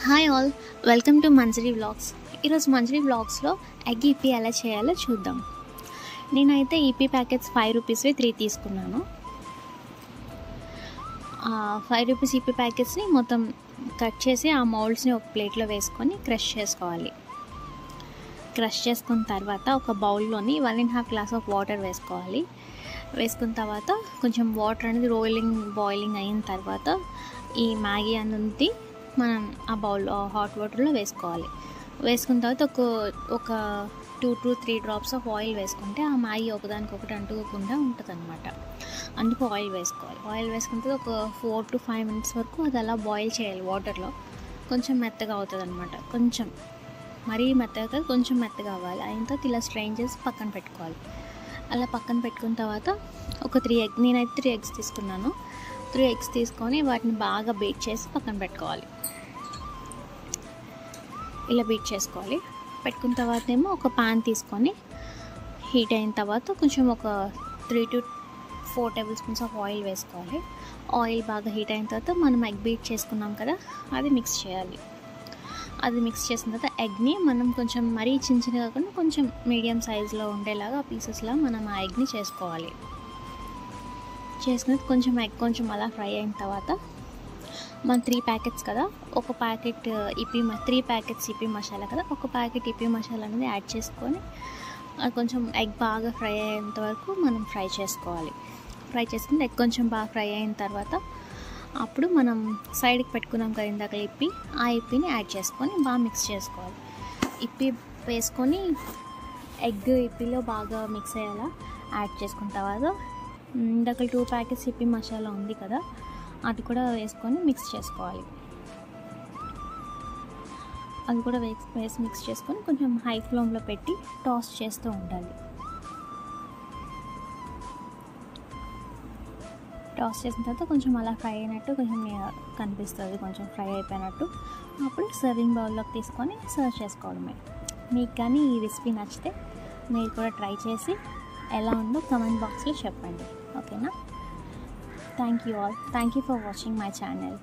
Hi all, welcome to Manjari vlogs. ఈరోజు మంజరి వ్లాగ్స్లో egg EP ఎలా చేయాలో చూద్దాం. నేనైతే ఈపీ ప్యాకెట్స్ 5 రూపీస్వి 3 తీసుకున్నాను. 5 రూపీస్ ఈపీ ప్యాకెట్స్ని మొత్తం కట్ చేసి ఆ మౌల్డ్స్ని ఒక ప్లేట్లో వేసుకొని క్రష్ చేసుకోవాలి. క్రష్ చేసుకున్న తర్వాత ఒక బౌల్లోని 1.5 గ్లాస్ ఆఫ్ వాటర్ వేసుకోవాలి. వేసుకున్న తర్వాత కొంచెం వాటర్ అనేది బాయిలింగ్ అయిన తర్వాత ఈ మ్యాగీ అనేది మనం ఆ బౌల్లో హాట్ వాటర్లో వేసుకోవాలి. వేసుకున్న తర్వాత ఒక 2 to 3 డ్రాప్స్ ఆఫ్ ఆయిల్ వేసుకుంటే ఆ మ్యాగీ ఒకదానికొకటి అంటుకోకుండా ఉంటుంది అనమాట. అందుకు ఆయిల్ వేసుకోవాలి. ఆయిల్ వేసుకుంటే ఒక 4 to 5 minutes వరకు అది అలా బాయిల్ చేయాలి వాటర్లో. కొంచెం మెత్తగా అవుతుంది అనమాట. కొంచెం మరీ మెత్తగా కొంచెం మెత్తగా అవ్వాలి. అయిన తర్వాత ఇలా స్ట్రెయిన్ చేసి పక్కన పెట్టుకోవాలి. అలా పక్కన పెట్టుకున్న తర్వాత ఒక 3 eggs, నేనైతే 3 eggs తీసుకున్నాను. 3 eggs తీసుకొని వాటిని బాగా బీట్ చేసి పక్కన పెట్టుకోవాలి. ఇలా బీట్ చేసుకోవాలి. పెట్టుకున్న తర్వాత ఏమో ఒక పాన్ తీసుకొని హీట్ అయిన తర్వాత కొంచెం ఒక 3 to 4 tablespoons ఆఫ్ ఆయిల్ వేసుకోవాలి. ఆయిల్ బాగా హీట్ అయిన తర్వాత మనం ఎగ్ బీట్ చేసుకున్నాం కదా, అది మిక్స్ చేయాలి. అది మిక్స్ చేసిన తర్వాత ఎగ్ని మనం కొంచెం మరీ చిన్న కాకుండా కొంచెం మీడియం సైజులో ఉండేలాగా పీసెస్లా మనం ఆ ఎగ్ని చేసుకోవాలి. చేసుకుని కొంచెం ఎగ్ కొంచెం అలా ఫ్రై అయిన తర్వాత మన 3 ప్యాకెట్స్ కదా, ఒక ప్యాకెట్ 3 ప్యాకెట్స్ ఈపీ మసాలా కదా, ఒక ప్యాకెట్ ఈపీ మసాలా అనేది యాడ్ చేసుకొని కొంచెం ఎగ్ బాగా ఫ్రై అయ్యేంత వరకు మనం ఫ్రై చేసుకోవాలి. ఫ్రై చేసుకుని ఎగ్ కొంచెం బాగా ఫ్రై అయిన తర్వాత అప్పుడు మనం సైడ్కి పెట్టుకున్నాం కదా ఇందాక ఆ ఇప్పిని యాడ్ చేసుకొని బాగా మిక్స్ చేసుకోవాలి. ఇప్పి వేసుకొని ఎగ్ ఇప్పిలో బాగా మిక్స్ అయ్యేలా యాడ్ చేసుకున్న తర్వాత ఇందాక 2 ప్యాకెట్స్ ఇప్పి మసాలా ఉంది కదా, అది కూడా వేసుకొని మిక్స్ చేసుకోవాలి. అది కూడా వేసి మిక్స్ చేసుకొని కొంచెం హై ఫ్లేమ్లో పెట్టి టాస్ చేస్తూ ఉండాలి. టాస్ చేసిన తర్వాత కొంచెం అలా ఫ్రై అయినట్టు కొంచెం కనిపిస్తుంది, కొంచెం ఫ్రై అయిపోయినట్టు. అప్పుడు సర్వింగ్ బౌల్లోకి తీసుకొని సర్వ్ చేసుకోవడమే. మీకు కానీ ఈ రెసిపీ నచ్చితే మీరు కూడా ట్రై చేసి ఎలా ఉందో కమెంట్ బాక్స్లో చెప్పండి. ఓకేనా? Thank you all. Thank you for watching my channel.